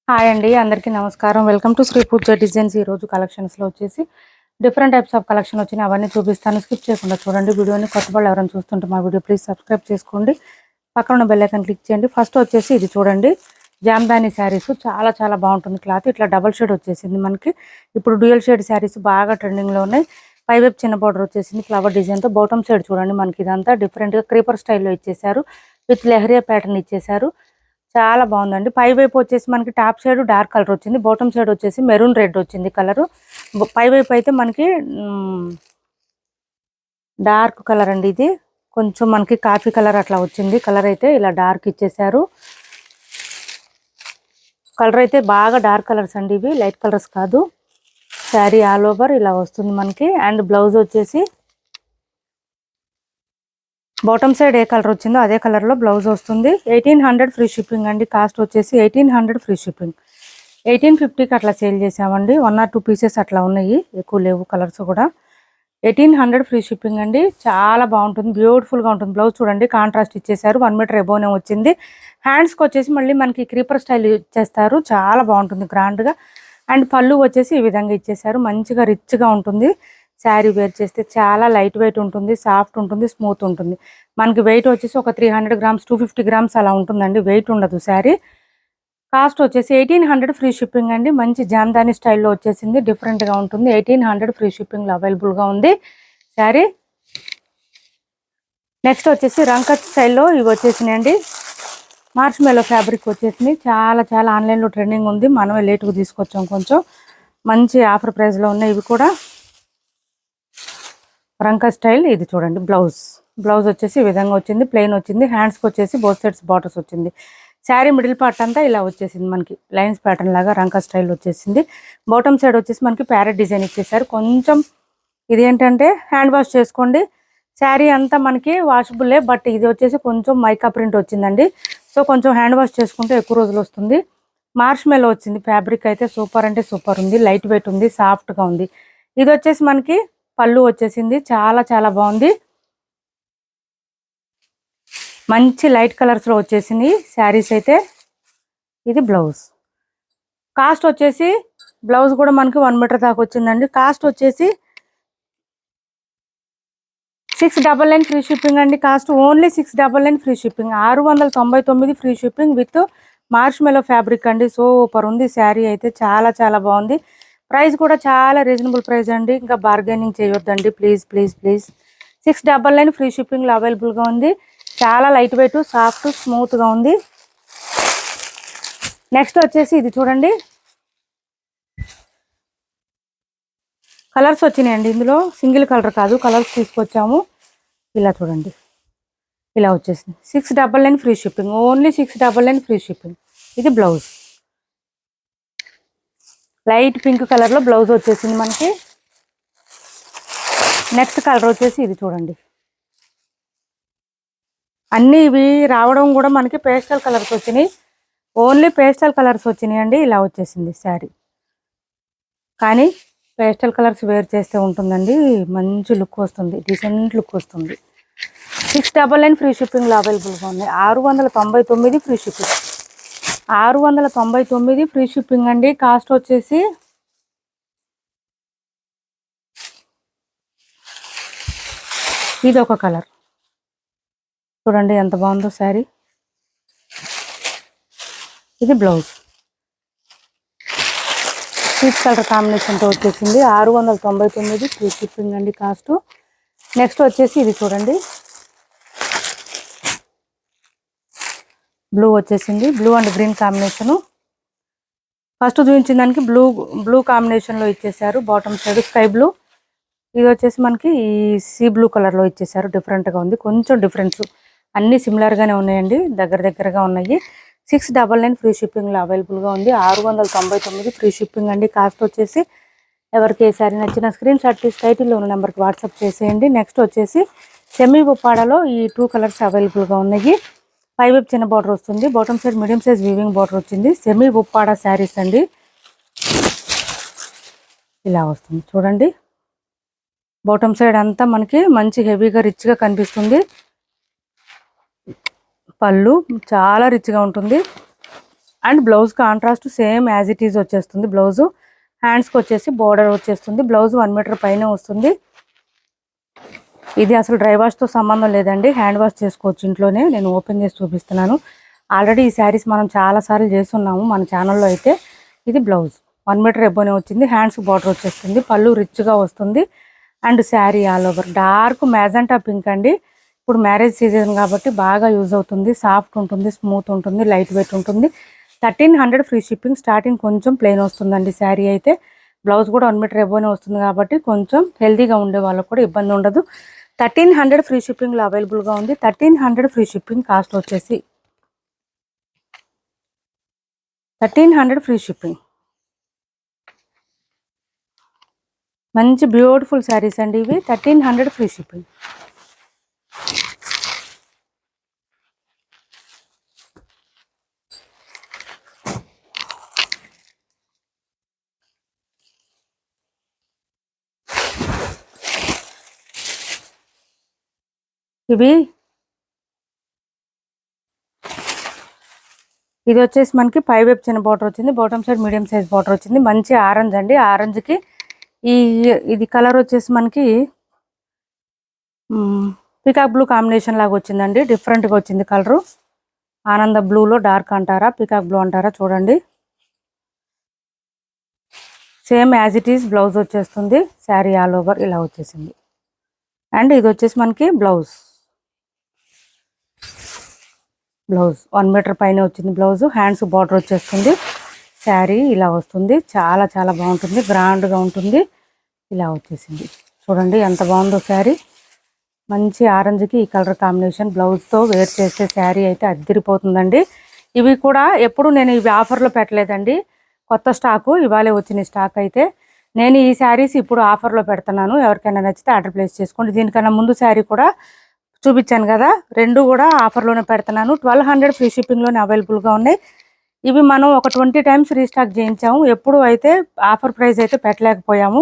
Hi అండి, అందరికీ నమస్కారం. Welcome to Sri Pooja designs. ఈరోజు కలెక్షన్స్లో వచ్చేసి డిఫరెంట్ టైప్స్ ఆఫ్ కలెక్షన్ వచ్చినాయి. అవన్నీ చూపిస్తాను, స్కిప్ చేయకుండా చూడండి వీడియోని. కొత్త వాళ్ళు ఎవరైనా చూస్తుంటే మా వీడియో ప్లీజ్ సబ్స్క్రైబ్ చేసుకోండి, పక్కన ఉన్న బెల్ ఐకాన్ క్లిక్ చేయండి. ఫస్ట్ వచ్చేసి ఇది చూడండి, జామ్దాని శారీస్. చాలా చాలా బాగుంటుంది క్లాత్. ఇట్లా డబుల్ షేడ్ వచ్చేసింది మనకి. ఇప్పుడు డ్యూయల్ షేడ్ శారీస్ బాగా ట్రెండింగ్లో ఉన్నాయి. పైవైపు చిన్న బార్డర్ వచ్చేసింది ఫ్లవర్ డిజైన్తో. బాటమ్ సైడ్ చూడండి, మనకి ఇదంతా డిఫరెంట్గా క్రీపర్ స్టైల్లో ఇచ్చేసారు, విత్ లెహరియా ప్యాటర్న్ ఇచ్చేసారు. చాలా బాగుందండి. పై వైపు వచ్చేసి మనకి టాప్ సైడ్ డార్క్ కలర్ వచ్చింది, బాటమ్ సైడ్ వచ్చేసి మెరూన్ రెడ్ వచ్చింది కలరు. పై వైపు అయితే మనకి డార్క్ కలర్ అండి. ఇది కొంచెం మనకి కాఫీ కలర్ అట్లా వచ్చింది. కలర్ అయితే ఇలా డార్క్ ఇచ్చేసారు. కలర్ అయితే బాగా డార్క్ కలర్స్ అండి, ఇవి లైట్ కలర్స్ కాదు. శారీ ఆల్ ఓవర్ ఇలా వస్తుంది మనకి. అండ్ బ్లౌజ్ వచ్చేసి బాటమ్ సైడ్ ఏ కలర్ వచ్చిందో అదే కలర్లో బ్లౌజ్ వస్తుంది. 1800 ఫ్రీ షిప్పింగ్ అండి. కాస్ట్ వచ్చేసి 1800 ఫ్రీ షిప్పింగ్. 1850కి అట్లా సేల్ చేసామండి. 1 or 2 పీసెస్ అట్లా ఉన్నాయి, ఎక్కువ లేవు కలర్స్ కూడా. 1800 ఫ్రీ షిప్పింగ్ అండి. చాలా బాగుంటుంది, బ్యూటిఫుల్గా ఉంటుంది. బ్లౌజ్ చూడండి, కాంట్రాస్ట్ ఇచ్చేసారు. 1 మీటర్ ఎబోనే వచ్చింది. హ్యాండ్స్కి వచ్చేసి మళ్ళీ మనకి క్రీపర్ స్టైల్ ఇచ్చేస్తారు. చాలా బాగుంటుంది గ్రాండ్గా. అండ్ పళ్ళు వచ్చేసి ఈ విధంగా ఇచ్చేసారు. మంచిగా రిచ్గా ఉంటుంది. శారీ వేర్ చేస్తే చాలా లైట్ వెయిట్ ఉంటుంది, సాఫ్ట్ ఉంటుంది, స్మూత్ ఉంటుంది. మనకి వెయిట్ వచ్చేసి ఒక 300 గ్రామ్స్ 250 గ్రామ్స్ అలా ఉంటుందండి, వెయిట్ ఉండదు శారీ. కాస్ట్ వచ్చేసి 1800 ఫ్రీ షిప్పింగ్ అండి. మంచి జామ్దాని స్టైల్లో వచ్చేసింది, డిఫరెంట్గా ఉంటుంది. 1800 ఫ్రీ షిప్పింగ్లో అవైలబుల్గా ఉంది శారీ. నెక్స్ట్ వచ్చేసి రంకత్ స్టైల్లో ఇవి వచ్చేసినాయండి. మార్చ్ మెలో ఫ్యాబ్రిక్ వచ్చేసింది. చాలా చాలా ఆన్లైన్లో ట్రెండింగ్ ఉంది, మనమే లేటుగా తీసుకొచ్చాం కొంచెం. మంచి ఆఫర్ ప్రైస్లో ఉన్నాయి ఇవి కూడా. రంకా స్టైల్. ఇది చూడండి బ్లౌజ్ వచ్చేసి ఈ విధంగా వచ్చింది, ప్లెయిన్ వచ్చింది. హ్యాండ్స్కి వచ్చేసి బోత్ సైడ్స్ బార్డర్స్ వచ్చింది. శారీ మిడిల్ పార్ట్ అంతా ఇలా వచ్చేసింది మనకి, లైన్స్ ప్యాటర్న్ లాగా రంకా స్టైల్ వచ్చేసింది. బాటమ్ సైడ్ వచ్చేసి మనకి ప్యారెట్ డిజైన్ ఇచ్చేసారు. కొంచెం ఇది ఏంటంటే హ్యాండ్ వాష్ చేసుకోండి. శారీ అంతా మనకి వాషబుల్లే, బట్ ఇది వచ్చేసి కొంచెం మైకా ప్రింట్ వచ్చిందండి. సో కొంచెం హ్యాండ్ వాష్ చేసుకుంటే ఎక్కువ రోజులు వస్తుంది. మార్చ్ మెలో వచ్చింది ఫ్యాబ్రిక్ అయితే. సూపర్ అంటే సూపర్ ఉంది, లైట్ వెయిట్ ఉంది, సాఫ్ట్గా ఉంది. ఇది వచ్చేసి మనకి పళ్ళు వచ్చేసింది. చాలా చాలా బాగుంది, మంచి లైట్ కలర్స్లో వచ్చేసింది శారీస్ అయితే. ఇది బ్లౌజ్. కాస్ట్ వచ్చేసి బ్లౌజ్ కూడా మనకి 1 మీటర్ దాకా వచ్చిందండి. కాస్ట్ వచ్చేసి 699 ఫ్రీ షిప్పింగ్ అండి. Cost only 699 free shipping. 699 free shipping with march mellow fabric అండి. సూపర్ ఉంది శారీ అయితే, చాలా చాలా బాగుంది. ప్రైస్ కూడా చాలా రీజనబుల్ ప్రైస్ అండి, ఇంకా బార్గెనింగ్ చేయొద్దండి ప్లీజ్ ప్లీజ్ ప్లీజ్. 699 ఫ్రీ షిప్పింగ్లో అవైలబుల్గా ఉంది. చాలా లైట్ వెయిట్, సాఫ్ట్, స్మూత్గా ఉంది. నెక్స్ట్ వచ్చేసి ఇది చూడండి, కలర్స్ వచ్చినాయండి. ఇందులో సింగిల్ కలర్ కాదు, కలర్స్ తీసుకొచ్చాము. ఇలా చూడండి, ఇలా వచ్చేసింది. 699 free shipping, only 699 free shipping. ఇది బ్లౌజ్, లైట్ పింక్ కలర్లో బ్లౌజ్ వచ్చేసింది మనకి. నెక్స్ట్ కలర్ వచ్చేసి ఇది చూడండి. అన్నీ ఇవి రావడం కూడా మనకి పేస్టల్ కలర్స్ వచ్చినాయి, ఓన్లీ పేస్టల్ కలర్స్ వచ్చినాయి అండి. ఇలా వచ్చేసింది శారీ. కానీ పేస్టల్ కలర్స్ వేర్ చేస్తే ఉంటుందండి, మంచి లుక్ వస్తుంది, డీసెంట్ లుక్ వస్తుంది. 699 ఫ్రీ షిప్పింగ్లో అవైలబుల్గా ఉన్నాయి. 699 ఫ్రీ షిప్పింగ్. 699 ఫ్రీ షిప్పింగ్ అండి. కాస్ట్ వచ్చేసి ఇది ఒక కలర్ చూడండి, ఎంత బాగుందో శారీ. ఇది బ్లౌజ్, పీచ్ కలర్ కాంబినేషన్తో వచ్చేసింది. 699 ఫ్రీ షిప్పింగ్ అండి కాస్ట్. నెక్స్ట్ వచ్చేసి ఇది చూడండి, బ్లూ వచ్చేసింది, blue and green combination. First చూపించిన దానికి బ్లూ కాంబినేషన్లో ఇచ్చేసారు, బాటమ్ సైడ్ స్కై బ్లూ. ఇది వచ్చేసి మనకి ఈ సీ బ్లూ కలర్లో ఇచ్చేసారు, డిఫరెంట్గా ఉంది, కొంచెం డిఫరెన్స్. అన్నీ సిమిలర్గానే ఉన్నాయండి, దగ్గరగా ఉన్నాయి. 699 ఫ్రీ షిప్పింగ్లో అవైలబుల్గా ఉంది. 699 ఫ్రీ షిప్పింగ్ అండి. కాస్ట్ వచ్చేసి ఎవరికి ఏ సారీ నచ్చిన స్క్రీన్ షాట్ తీసి టైటిల్లో ఉన్న నెంబర్కి వాట్సాప్ చేసేయండి. నెక్స్ట్ వచ్చేసి సెమీ ఉప్పాడలో ఈ 2 కలర్స్ అవైలబుల్గా ఉన్నాయి. పైవైపు చిన్న బార్డర్ వస్తుంది, bottom side medium size weaving border వచ్చింది. సెమీ ఉప్పాడ శారీస్ అండి, ఇలా వస్తుంది చూడండి. బాటమ్ సైడ్ అంతా మనకి మంచి హెవీగా రిచ్గా కనిపిస్తుంది. పళ్ళు చాలా రిచ్గా ఉంటుంది. And blouse contrast same as it is వచ్చేస్తుంది. బ్లౌజ్ హ్యాండ్స్కి వచ్చేసి బోర్డర్ వచ్చేస్తుంది. బ్లౌజ్ 1 మీటర్ పైన వస్తుంది. ఇది అసలు డ్రై వాష్తో సంబంధం లేదండి, హ్యాండ్ వాష్ చేసుకోవచ్చు ఇంట్లోనే. నేను ఓపెన్ చేసి చూపిస్తున్నాను. ఆల్రెడీ ఈ శారీస్ మనం చాలాసార్లు చేస్తున్నాము మన ఛానల్లో అయితే. ఇది బ్లౌజ్ 1 మీటర్ ఎబ్బోనే వచ్చింది. హ్యాండ్స్ బార్డర్ వచ్చేస్తుంది. పళ్ళు రిచ్గా వస్తుంది. And sari all over dark magenta pink అండి. ఇప్పుడు మ్యారేజ్ సీజన్ కాబట్టి బాగా యూజ్ అవుతుంది. సాఫ్ట్ ఉంటుంది, స్మూత్ ఉంటుంది, లైట్ వెయిట్ ఉంటుంది. 1300 ఫ్రీ షిప్పింగ్. స్టార్టింగ్ కొంచెం ప్లెయిన్ వస్తుందండి శారీ అయితే. బ్లౌజ్ కూడా 1 మీటర్ ఎబ్బోనే వస్తుంది కాబట్టి కొంచెం హెల్తీగా ఉండే వాళ్ళకు కూడా ఇబ్బంది ఉండదు. 1300 ఫ్రీ షిప్పింగ్లో అవైలబుల్గా ఉంది. 1300 ఫ్రీ షిప్పింగ్. కాస్ట్ వచ్చేసి 1300 ఫ్రీ షిప్పింగ్. మంచి బ్యూటిఫుల్ శారీస్ అండి ఇవి. 1300 ఫ్రీ షిప్పింగ్. ఇది వచ్చేసి మనకి పై వైపు చిన్న బార్డర్ వచ్చింది, bottom side medium size border వచ్చింది. మంచి ఆరెంజ్ అండి. ఆరెంజ్కి ఇది కలర్ వచ్చేసి మనకి పికాక్ బ్లూ కాంబినేషన్ లాగా వచ్చిందండి. డిఫరెంట్గా వచ్చింది కలరు. ఆనంద బ్లూలో డార్క్ అంటారా, పికాక్ బ్లూ అంటారా చూడండి. Same as it is blouse వచ్చేస్తుంది. శారీ ఆల్ ఓవర్ ఇలా వచ్చేసింది. అండ్ ఇది వచ్చేసి మనకి బ్లౌజ్ 1 మీటర్ పైన వచ్చింది బ్లౌజ్. హ్యాండ్స్ బార్డర్ వచ్చేస్తుంది. శారీ ఇలా వస్తుంది. చాలా చాలా బాగుంటుంది, గ్రాండ్గా ఉంటుంది. ఇలా వచ్చేసింది చూడండి ఎంత బాగుందో శారీ. మంచి ఆరెంజ్కి ఈ కలర్ కాంబినేషన్ బ్లౌజ్తో వేర్ చేస్తే శారీ అయితే అద్దిరిపోతుందండి. ఇవి కూడా ఎప్పుడు నేను ఇవి ఆఫర్లో పెట్టలేదండి, కొత్త స్టాకు ఇవాళే వచ్చిన స్టాక్ అయితే. నేను ఈ శారీస్ ఇప్పుడు ఆఫర్లో పెడుతున్నాను. ఎవరికైనా నచ్చితే ఆర్డర్ ప్లేస్ చేసుకోండి. దీనికన్నా ముందు శారీ కూడా చూపించాను కదా, రెండు కూడా ఆఫర్లోనే పెడుతున్నాను. 1200 ఫ్రీ షిప్పింగ్లోనే అవైలబుల్గా ఉన్నాయి. ఇవి మనం ఒక 20 టైమ్స్ రీస్టాక్ చేయించాము. ఎప్పుడు అయితే ఆఫర్ ప్రైస్ అయితే పెట్టలేకపోయాము.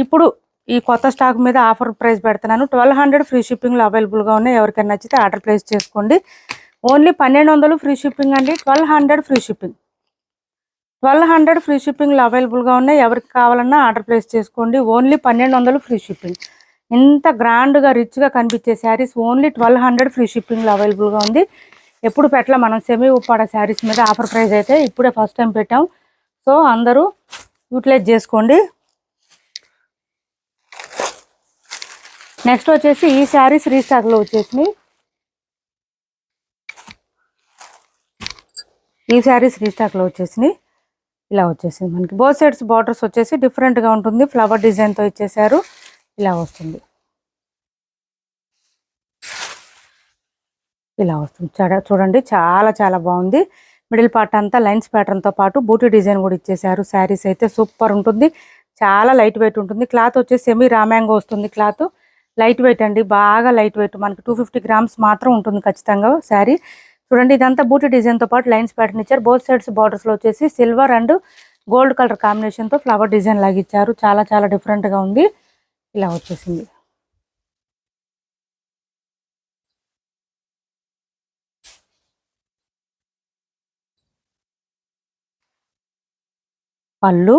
ఇప్పుడు ఈ కొత్త స్టాక్ మీద ఆఫర్ ప్రైస్ పెడుతున్నాను. 1200 ఫ్రీ షిప్పింగ్లో అవైలబుల్గా ఉన్నాయి. ఎవరికైనా నచ్చితే ఆర్డర్ ప్లేస్ చేసుకోండి. ఓన్లీ 1200 ఫ్రీ షిప్పింగ్ అండి. 1200 ఫ్రీ షిప్పింగ్. 1200 ఫ్రీ షిప్పింగ్లో అవైలబుల్గా ఉన్నాయి. ఎవరికి కావాలన్నా ఆర్డర్ ప్లేస్ చేసుకోండి. Only 1200 free shipping. ఇంత గ్రాండ్గా రిచ్గా కనిపించే శారీస్ ఓన్లీ 1200 ఫ్రీ షిప్పింగ్లో అవైలబుల్గా ఉంది. ఎప్పుడు పెట్టలే మనం సెమీ ఉప్పాడ శారీస్ మీద ఆఫర్ ప్రైస్ అయితే, ఇప్పుడే ఫస్ట్ టైం పెట్టాం. సో అందరూ యూటిలైజ్ చేసుకోండి. నెక్స్ట్ వచ్చేసి ఈ శారీస్ రీస్టాక్లో వచ్చేసినాయి. ఈ శారీస్ రీస్టాక్లో వచ్చేసినాయి. ఇలా వచ్చేసింది మనకి. బోత్ సైడ్స్ బార్డర్స్ వచ్చేసి డిఫరెంట్గా ఉంటుంది. ఫ్లవర్ డిజైన్తో ఇచ్చేసారు. ఇలా వస్తుంది. ఇలా వస్తుంది చూడండి, చాలా చాలా బాగుంది. మిడిల్ పార్ట్ అంతా లైన్స్ ప్యాటర్న్తో పాటు బూటీ డిజైన్ కూడా ఇచ్చేసారు. శారీస్ అయితే సూపర్ ఉంటుంది. చాలా లైట్ వెయిట్ ఉంటుంది. క్లాత్ వచ్చేసి సెమీ రామ్యాంగో వస్తుంది. క్లాత్ లైట్ వెయిట్ అండి, బాగా లైట్ వెయిట్. మనకి 250 గ్రామ్స్ మాత్రం ఉంటుంది ఖచ్చితంగా శారీ. చూడండి ఇదంతా బూటీ డిజైన్తో పాటు లైన్స్ ప్యాటర్న్ ఇచ్చారు. బోత్ సైడ్స్ బార్డర్స్లో వచ్చేసి సిల్వర్ అండ్ గోల్డ్ కలర్ కాంబినేషన్తో ఫ్లవర్ డిజైన్ లాగా ఇచ్చారు. చాలా చాలా డిఫరెంట్గా ఉంది. ఇలా వచ్చేసింది. పళ్ళు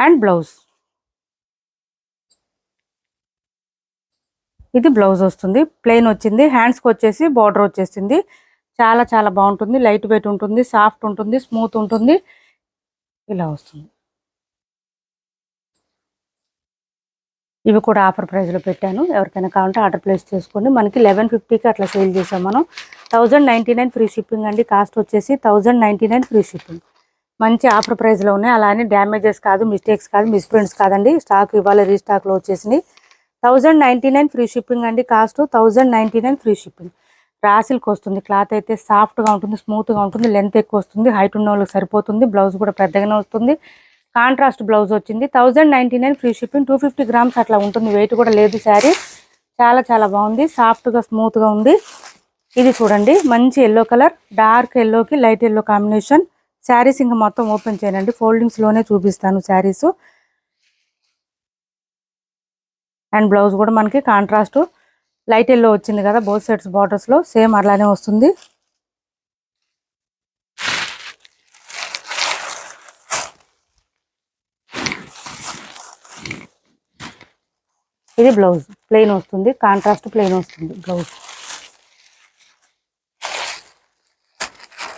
అండ్ బ్లౌజ్. ఇది బ్లౌజ్ వస్తుంది, ప్లెయిన్ వచ్చింది. హ్యాండ్స్కి వచ్చేసి బార్డర్ వచ్చేసింది. చాలా చాలా బాగుంటుంది. లైట్ వెయిట్ ఉంటుంది, సాఫ్ట్ ఉంటుంది, స్మూత్ ఉంటుంది. ఇలా వస్తుంది. ఇవి కూడా ఆఫర్ ప్రైస్లో పెట్టాను. ఎవరికైనా కావాలంటే ఆర్డర్ ప్లేస్ చేసుకోండి. మనకి 1150కి అట్లా సేల్ చేసాం మనం. 1099 ఫ్రీ షిప్పింగ్ అండి. కాస్ట్ వచ్చేసి 1099 ఫ్రీ షిప్పింగ్. మంచి ఆఫర్ ప్రైస్లో ఉన్నాయి. అలానే డ్యామేజెస్ కాదు, మిస్టేక్స్ కాదు, మిస్ప్రింట్స్ కాదండి. స్టాక్ ఇవాళ రీస్టాక్లో వచ్చేసినాయి. 1099 ఫ్రీ షిప్పింగ్ అండి. Cost 1099 free shipping. రాసిల్కి వస్తుంది. క్లాత్ అయితే సాఫ్ట్గా ఉంటుంది, స్మూత్గా ఉంటుంది. లెంత్ ఎక్కువ వస్తుంది, హైట్ ఉన్న వాళ్ళకి సరిపోతుంది. బ్లౌజ్ కూడా పెద్దగానే వస్తుంది. కాంట్రాస్ట్ బ్లౌజ్ వచ్చింది. 1099 ఫ్రీ షిప్పింగ్. 250 గ్రామ్స్ అట్లా ఉంటుంది. వెయిట్ కూడా లేదు శారీ. చాలా చాలా బాగుంది. సాఫ్ట్గా స్మూత్గా ఉంది. ఇది చూడండి మంచి ఎల్లో కలర్, డార్క్ ఎల్లోకి లైట్ ఎల్లో కాంబినేషన్. శారీస్ ఇంకా మొత్తం ఓపెన్ చేయనండి, ఫోల్డింగ్స్లోనే చూపిస్తాను శారీస్. అండ్ బ్లౌజ్ కూడా మనకి కాంట్రాస్ట్ లైట్ ఎల్లో వచ్చింది కదా, బోత్ సైడ్స్ బార్డర్స్లో సేమ్ అలానే వస్తుంది. ఇది బ్లౌజ్ ప్లెయిన్ వస్తుంది, కాంట్రాస్ట్ ప్లెయిన్ వస్తుంది బ్లౌజ్.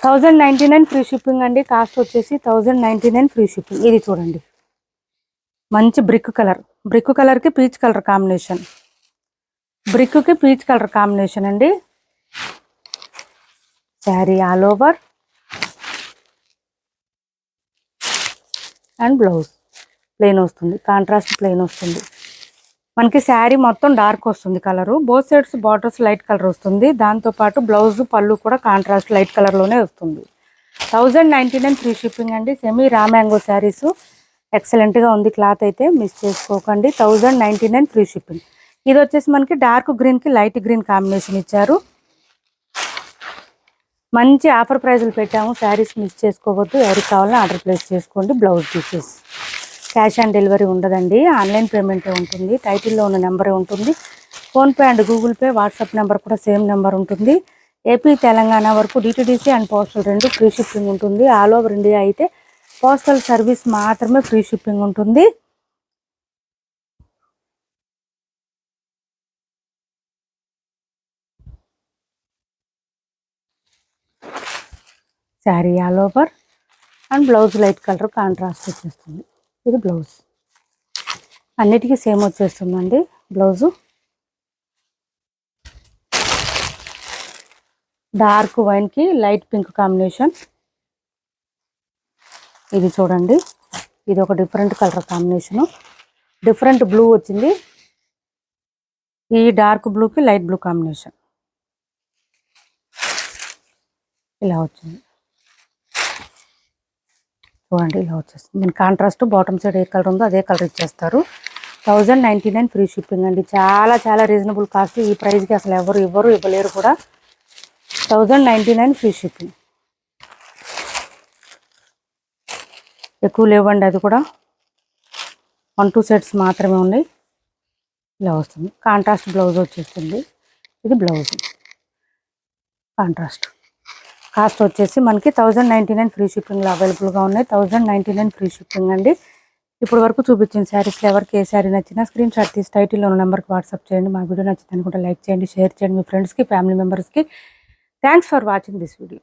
1099 ఫ్రీ షిప్పింగ్ అండి. కాస్ట్ వచ్చేసి 1099 ఫ్రీ షిప్పింగ్. ఇది చూడండి మంచి బ్రిక్ కలర్కి పీచ్ కలర్ కాంబినేషన్, బ్రిక్కి పీచ్ కలర్ కాంబినేషన్ అండి. Sari all over and blouse plain వస్తుంది, కాంట్రాస్ట్ ప్లెయిన్ వస్తుంది. మనకి శారీ మొత్తం డార్క్ వస్తుంది colour, both sides borders light colour వస్తుంది. దాంతోపాటు బ్లౌజ్ పళ్ళు కూడా కాంట్రాస్ట్ లైట్ కలర్లోనే వస్తుంది. 1099 ఫ్రీ షిప్పింగ్ అండి. సెమీ రా మ్యాంగో శారీస్ ఎక్సలెంట్గా ఉంది క్లాత్ అయితే, మిస్ చేసుకోకండి. 1099 ఫ్రీ షిప్పింగ్. ఇది వచ్చేసి మనకి డార్క్ గ్రీన్కి లైట్ గ్రీన్ కాంబినేషన్ ఇచ్చారు. మంచి ఆఫర్ ప్రైజులు పెట్టాము, శారీస్ మిస్ చేసుకోవద్దు. ఎవరికి కావాలన్నా ఆర్డర్ ప్లేస్ చేసుకోండి. Blouse pieces cash on delivery ఉండదండి, ఆన్లైన్ పేమెంటే ఉంటుంది. టైటిల్లో ఉన్న నెంబరే ఉంటుంది. PhonePe and Google pay, WhatsApp number కూడా సేమ్ నెంబర్ ఉంటుంది. ఏపీ తెలంగాణ వరకు DTDC and postal 2 free shipping ఉంటుంది. ఆల్ ఓవర్ ఇండియా అయితే పోస్టల్ సర్వీస్ మాత్రమే ఫ్రీ షిప్పింగ్ ఉంటుంది. Sari all over and blouse light colour contrast వచ్చేస్తుంది. ఇది బ్లౌజ్ అన్నిటికీ సేమ్ వచ్చేస్తుందండి బ్లౌజు. డార్క్ వైన్కి లైట్ పింక్ కాంబినేషన్. ఇది చూడండి, ఇది ఒక different colour combination, different blue వచ్చింది. ఈ డార్క్ బ్లూకి లైట్ బ్లూ కాంబినేషన్ ఇలా వచ్చింది. చూడండి ఇలా వచ్చేస్తుంది. దీని కాంట్రాస్ట్ బాటమ్ సైడ్ ఏ కలర్ ఉందో అదే కలర్ ఇచ్చేస్తారు. 1099 ఫ్రీ షిప్పింగ్ అండి. చాలా చాలా రీజనబుల్ కాస్ట్. ఈ ప్రైస్కి అసలు ఎవరు ఇవ్వలేరు కూడా. 1099 ఫ్రీ షిప్పింగ్. ఎక్కువ లేవండి, అది కూడా 1-2 సెట్స్ మాత్రమే ఉన్నాయి. ఇలా వస్తుంది. కాంట్రాస్ట్ బ్లౌజ్ వచ్చేస్తుంది. ఇది బ్లౌజ్ కాంట్రాస్ట్. కాస్ట్ వచ్చేసి మనకి 1099 ఫ్రీ షిప్పింగ్లో అవైలబుల్గా ఉన్నాయి. 1099 ఫ్రీ షిప్పింగ్ అండి. ఇప్పుడు వరకు చూపించిన శారీస్లో ఎవరికి ఏ శారీ నచ్చినా స్క్రీన్ షాట్ తీసి టైటిల్లో ఉన్న నెంబర్కి వాట్సాప్ చేయండి. మా వీడియో నచ్చితే అనుకుంటే లైక్ చేయండి, షేర్ చేయండి మీ ఫ్రెండ్స్కి, ఫ్యామిలీ మెంబర్స్కి. Thanks for watching this video.